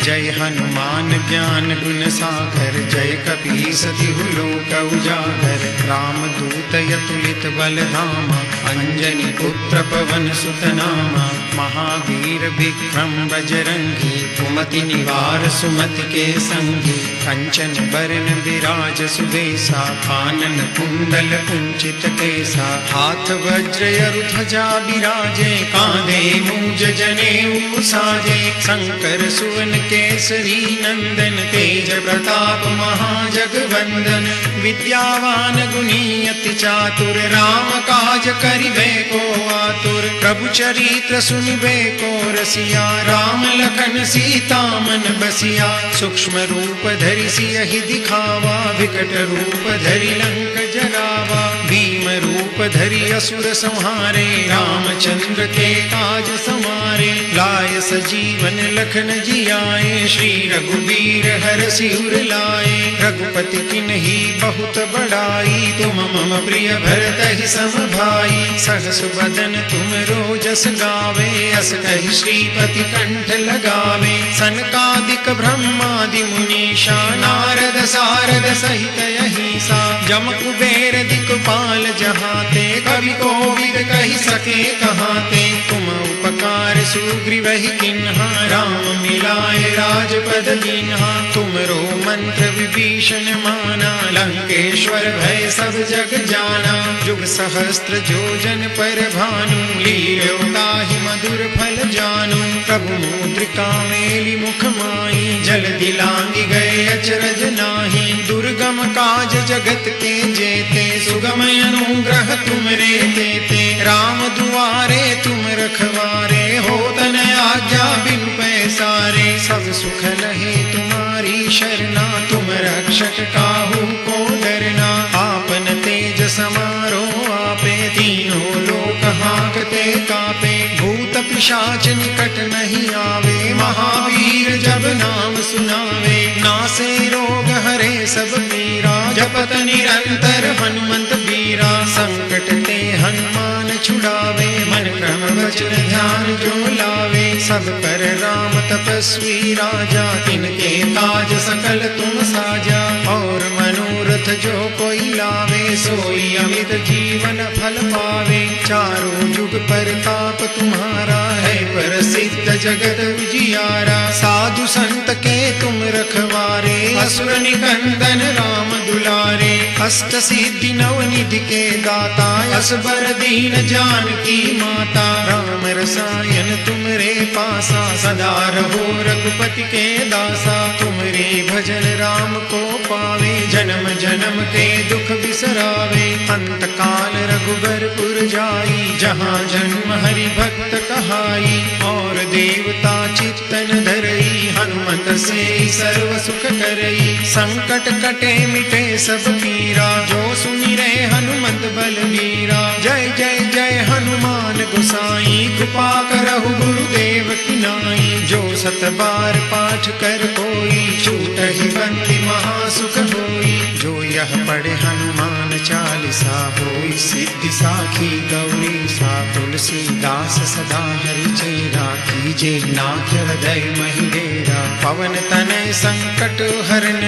जय हनुमान ज्ञान गुण सागर, जय कपीस तिहु लोक उजागर। राम दूत अतुलित बल धामा, अंजनी पुत्र पवन सुत नामा। महावीर विक्रम बजरंगी, कुमति निवार सुमति के संगी। कंचन बरन विराज सुबेसा, कानन कुंडल कुंचित केसा। हाथ वज्र ध्वजा बिराजे, कांधे मूंज जनेऊ साजे। शंकर सुवन केसरी नंदन, तेज प्रताप महाजगवंदन। विद्यावान गुणी अति चातुर, राम काज करिबे को आतुर। प्रभु चरित्र सुनिबे को रसिया, राम लखन सीता मन बसिया। सूक्ष्म रूप धरि सियहि दिखावा, विकट रूप धरि लंक जरावा। भीम रूप धरि असुर संहारे, रामचंद्र के काज समारे। लाय सजीवन लखन जियाए, श्री रघुबीर हरषि उर लाए। रघुपति किन्ही बहुत बड़ाई, तुम मम प्रिय भरत ही सम भाई। सहस बदन तुम रोजस गावे, अस कहि श्रीपति कंठ लगावे। सनकादिक ब्रह्मादि मुनीषा, नारद सारद सहित अहिंसा। जम कुबेर दिक्पाल जहाते, कवि कोविद कहि सके कहाते। तुम उपकार सुग्रीव ही किन्हा, राम मिलाए राजपद दीन्हा। तुमरो मंत्र विभीषण माना, लंकेश्वर भय सब जग जाना। जुग सहस्त्र जोजन पर भानु, लील्योताहि मधुर फल जानू। प्रभु मुद्रिका मेलि मुख माई, जल दिलांगी गए अचरज नाही। दुर्गम काज जगत के जेते, सुगम अनुग्रह तुमरे तेते। राम दुआरे तुम रखवारे, होत न आज्ञा बिनु पैसारे। सब सुख लहे तुम्हारी शरणा, तुम रक्षक काहू को डरना। आपन तेज समारो आपे, तीनों लोक हाँकते कापे। भूत पिशाच निकट नहीं आवे, महावीर जब नाम सुनावे। नासे रोग हरे सब पीरा, जपत निरंतर हनुमंत बीरा। संकट ते हनुमान छुड़ावे, मन क्रम वचन ध्यान जो लावे। सब पर राम तपस्वी राजा, तिनके काज सकल तुम साजा। और मनोरथ जो कोई लावे, सोई अमित जीवन फल पावे। चारों जुग परताप तुम्हारा है, प्रसिद्ध जगत उजियारा। साधु संत के तुम रखवारे, असुर निकंदन राम दुलारे। अष्ट सिद्धि नव निधि के दाता, असबर दीन जानकी माता। राम रसायन तुमरे पासा, सदा रहो रघुपति के दासा। तुमरे भजन राम को पावे, जन्म जन्म के दुख बिसरावे। अंत काल रघुबरपुर जाई, जहाँ जन्म हरि भक्त कहाई। और देवता चित्तन धरई, हनुमत से सर्व सुख करई। संकट कटे मिटे सब पीरा, जो सुमिरै हनुमत बलबीरा। जय जय जय हनुमान गोसाई, कृपा करहु गुरुदेव की नाई। जो सत बार पाठ कर कोई, छूटहि बंदी महासुख होई। जो यह पढ़े हनुमान चालीसा, होई सिद्धि साखी गौरी सा। तुलसीदास सदा हरि चेरा, कीजे नाथ हृदय महि डेरा। पवन तनय संकट हरन,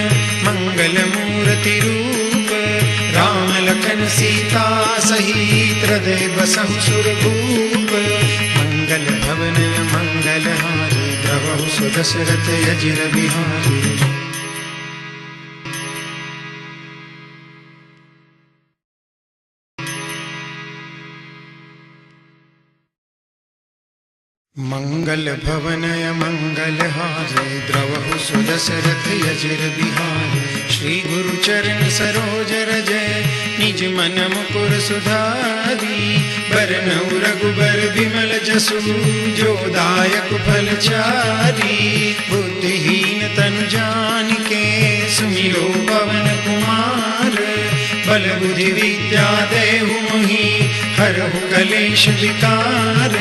मंगल मूर्ति रूप। राम लखन सीता सहित, हृदय बसहु सुरभूप। मंगल भवन मंगल हारी, द्रवहु सुदशरथ अजिर बिहारी। मंगल भवन मंगल हारे, द्रवहु सुदशरथ अजिर बिहारी। श्री गुरु चरण सरोज रज, निज मन मुकुर सुधारी। बरनउँ रघुबर बिमल जसु, जो दायक फल चारी। बुद्धिहीन तनु जानिके, सुमिरो पवन कुमार। बल बुद्धि विद्या देहु मोहि, हरहु कलेश विकार।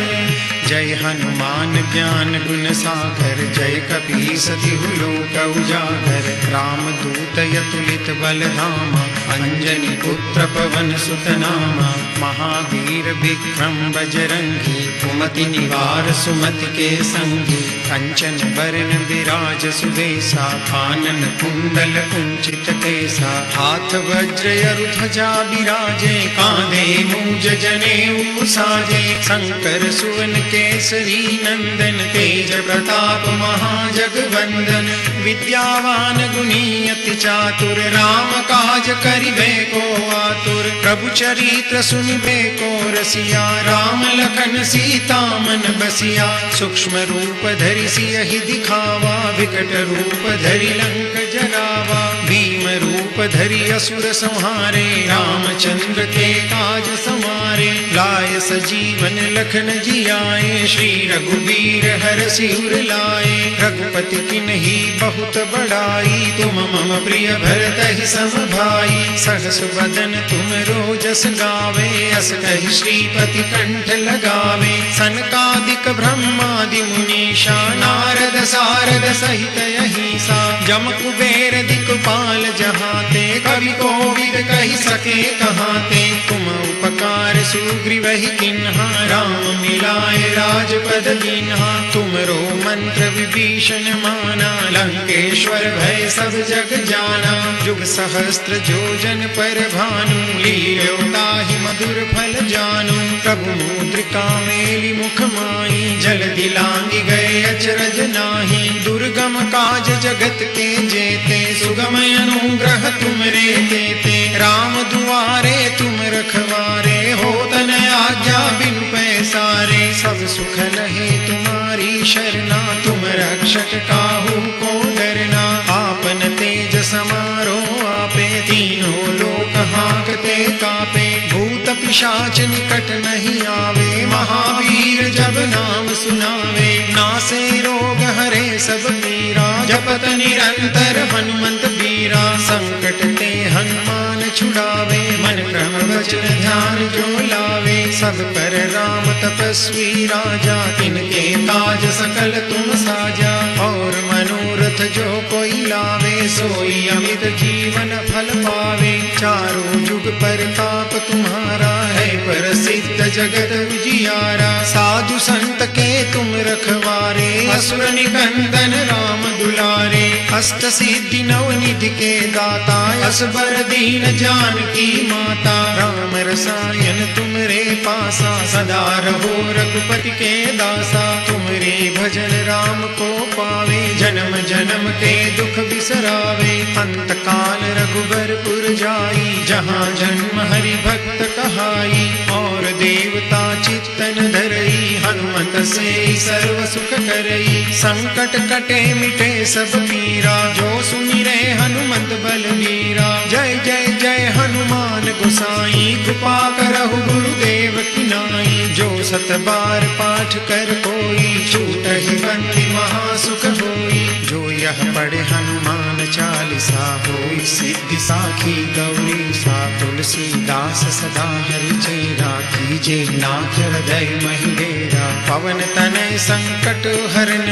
जय हनुमान ज्ञान गुण सागर, जय कपीस तिहु लोक उजागर। राम दूत अतुलित बल धामा, अंजनी पुत्र पवन सुत नामा। महावीर विक्रम बजरंगी, कुमति निवार सुमति के संगी। कंचन बरन विराज सुबेसा, कानन कुंडल कुंचित केसा। हाथ वज्र अरु ध्वजा बिराजे, कांधे मूज जनेऊ साजे। शंकर सुवन केसरी नंदन, तेज प्रताप महाजगवंदन। विद्यावान गुणी अति चातुर, राम काज करिबे को आतुर। प्रभु चरित्र सुनिबे को रसिया, राम लखन सीता मन बसिया। सूक्ष्म रूप धरि सियहि दिखावा, विकट रूप धरि लंक जरावा। भीम रूप धरि असुर संहारे, रामचंद्र के काज समारे। लाय सजीवन लखन जियाए, श्री रघुबीर हरषि उर लाए। रघुपति किन्ही बहुत बड़ाई, तुम मम प्रिय भरत ही सम भाई। सहस बदन तुम रोजस गावे, अस कहि श्रीपति कंठ लगावे। सनकादिक ब्रह्मादि मुनीषा, नारद सारद सहित अहिंसा। जम कुबेर दिक्पाल जहाते, ते कवि कोविद कही सके कहाँ ते। तुम उपकार सुग्रीव ही किन्हा राम मिलाए राजपद दीन्हा। तुमरो मंत्र विभीषण माना लंकेश्वर भय सब जग जाना। जुग सहस्त्र जोजन पर भानु लील्यो ताहि मधुर फल जानु। प्रभु मुद्रिका मेली मुख माही जल दिलांगी गए अचरज नाही। दुर्गम काज जगत के जेते सुगम अनुग्रह तुमरे देते। राम दुआरे तुम रखवारे हो तन आज्ञा बिनु पैसारे। सब सुख लहे तुम्हारी शरणा तुम रक्षक काहू को डरना। आपन तेज समारो आपे तीनों लोक हांकते कापे। भूत पिशाच निकट नहीं आवे महावीर जब नाम सुनावे। नासे रोग हरे सब पीरा जपत निरंतर हनुमंत बीरा। संकट ते हनुमान छुड़ावे मन क्रम वचन ध्यान जो लावे। सब पर राम तपस्वी राजा तिनके काज सकल तुम साजा। और मनोरथ जो कोई लावे सोई अमित जीवन फल पावे। चारों जुग परताप तुम्हारा है प्रसिद्ध जगत उजियारा। साधु संत के तुम रखवारे असुर निकंदन राम दुलारे। अष्ट सिद्धि नव निधि के दाता असबर दीन जानकी माता। राम रसायन तुमरे पासा सदा रहो रघुपति के दासा। तुमरे भजन राम को पावे जन्म जन्म के दुख बिसरावे। अंत काल रघुबरपुर जाई जहाँ जन्म हरि भक्त कहाई। और देवता चित्तन धरई हनुमत से सर्व सुख करई। संकट कटे मिटे सब पीरा जो सुमिरे हनुमत बलवीरा। जय जय जय हनुमान गोसाई कृपा करहु गुरुदेव की नाई। जो सत बार पाठ कर कोई छूटहि बंदी महासुख होई। जो यह पढ़े हनुमान चालीसा होई सिद्धि साखी गौरी सा। तुलसीदास सदा हरि चेरा कीजे नाथ हृदय महिडेरा। पवन तनय संकट हरन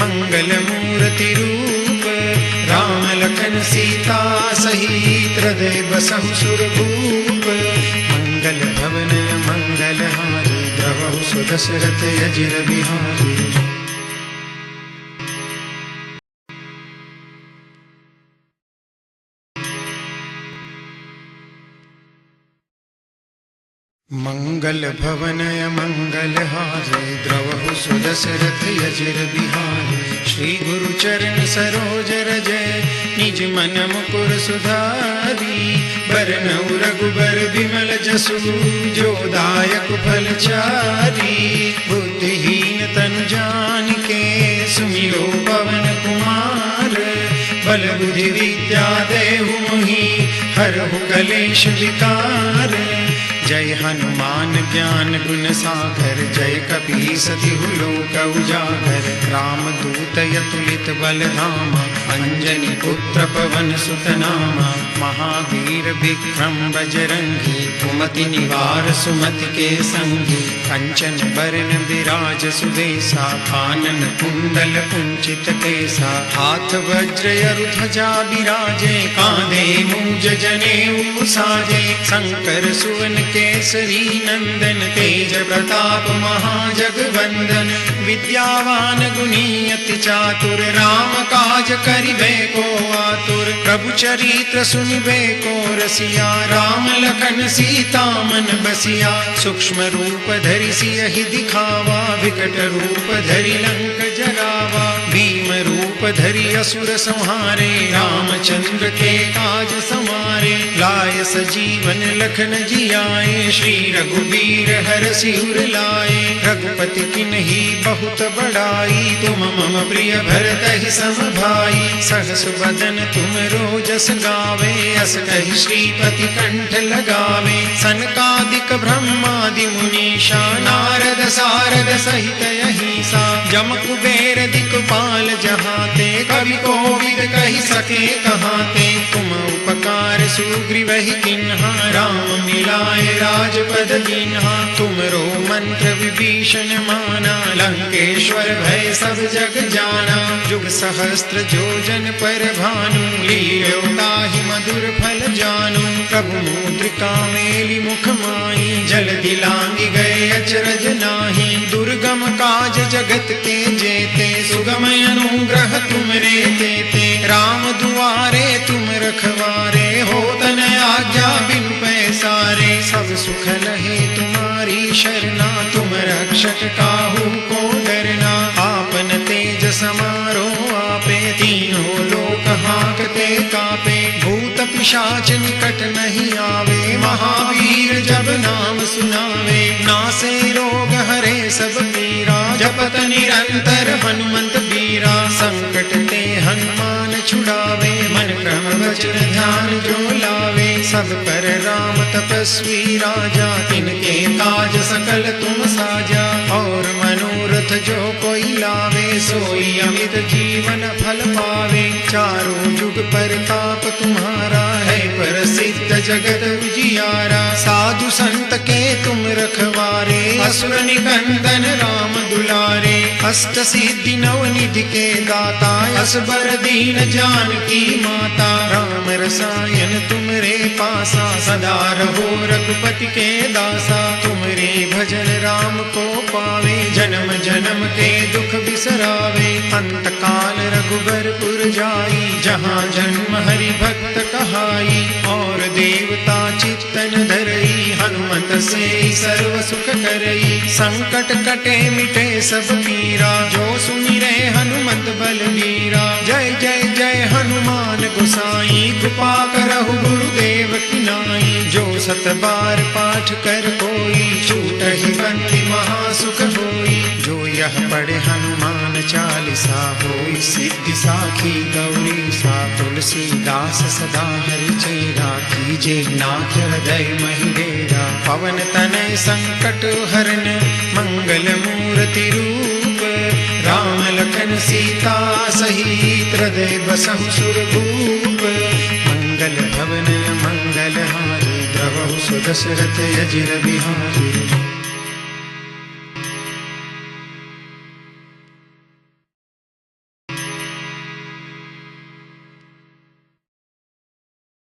मंगल मूर्ति रूप। राम लखन सीता सहित हृदय बसहु सुरभूप। मंगल भवन मंगल हारी द्रवहु सुदशरथ अजिर बिहारी। मंगल भवन मंगल हारे द्रवहु सुदशरथ अजिर बिहारी। श्री गुरु चरण सरोज रजय निज मन मुकुर सुधारी। बरनउँ रघुबर बिमल जसु जो दायक फल चारी। बुद्धिहीन तनु जानिके सुमिरो पवन कुमार। बल बुद्धि विद्या देहु मोहि हरहु कलेश विकार। जय हनुमान ज्ञान गुण सागर जय कपीस तिहु लोक उजागर। राम दूत अतुलित बल धामा अंजनी पुत्र पवन सुत नामा। महावीर विक्रम बजरंगी कुमति निवार सुमति के संगी। कंचन बरन विराज सुदेसा कानन कुंडल कुंचित केसा। हाथ वज्र अरु ध्वजा बिराजे कांधे मूंज जनेऊ साजे। शंकर सुवन केसरी नंदन तेज प्रताप महाजगवंदन। विद्यावान गुणी अति चातुर राम काज करिबे को आतुर। प्रभु चरित्र सुनिबे को रसिया राम लखन सीता मन बसिया। सूक्ष्म रूप धरि सियहि दिखावा विकट रूप धरि लंक जरावा। भीम रूप धरि असुर संहारे रामचंद्र के काज समारे। लाय सजीवन लखन जियाए श्री रघुबीर हरषि उर लाए। रघुपति किन्ही बहुत बड़ाई तुम मम प्रिय भरतहि सम भाई। सहस बदन तुम रोजस गावे अस कहि श्रीपति कंठ लगावे। सनकादिक ब्रह्मादि मुनीषा नारद सारद सहित अहिसा। जम कुबेर दिख लोकपाल जहाते, कवि कोविद कहि सके कहाते। तुम उपकार सुग्रीव ही किन्हा, राम मिलाए राजपद दीन्हा। तुमरो मंत्र विभीषण माना, लंकेश्वर भय सब जग जाना। जुग सहस्त्र जोजन पर भानु, लील्यो ताहि मधुर फल जानू। प्रभु मुद्रिका मेलि मुख माहि, जल्दी लांघि गए अचरज नाही। दुर्गम काज जगत के जेते, सुगम अनुग्रह तुमरे तेते। राम दुआरे तुम रखवारे, होत न आज्ञा बिनु पैसारे। सब सुख लहे तुम्हारी शरणा, तुम रक्षक काहू को डरना। आपन तेज समारो आपे, तीनों लोक हांकते कापे। भूत पिशाच निकट नहीं आवे, महावीर जब नाम सुनावे। नासे रोग हरे सब पीरा, जपत निरंतर हनुमंत बीरा। संकट ते हनुमान छुड़ावे, मन क्रम वचन ध्यान जो लावे। सब पर राम तपस्वी राजा, तिनके काज सकल तुम साजा। और मनोरथ जो कोई लावे, सोई अमित जीवन फल पावे। चारों जुग परताप तुम्हारा है, प्रसिद्ध जगत उजियारा। साधु संत के तुम रखवारे, असुर निकंदन राम दुलारे। अष्ट सिद्धि नव निधि के दाता, असबर दीन जानकी माता। राम रसायन तुमरे पासा, सदा रहो रघुपति के दासा। तुमरे भजन राम को पावे, जन्म जन्म के दुख बिसरावे। अंत काल रघुबरपुर जाई, जहाँ जन्म हरि भक्त कहाई। और देवता चित्तन धरई, हनुमत से सर्व सुख करई। संकट कटे मिटे सब पीरा, जो सुमिरे हनुमत बलबीरा। जय जय जय हनुमान गोसाई, कृपा करहु गुरुदेव की नाई। जो सत बार पाठ कर कोई, छूटहि बंदी महासुख होई। जो यह पढ़े हनुमान चालीसा, होई सिद्धि साखी गौरी सा। तुलसीदास सदा हरि चेरा, कीजे नाथ हृदय महि डेरा। पवन तनय संकट हरन, मंगल मूर्ति रूप। राम लखन सीता सहित, हृदय बसहु सुरभूप। मंगल भवन मंगल हारी, द्रवहु सुदशरथ अजिर बिहारी।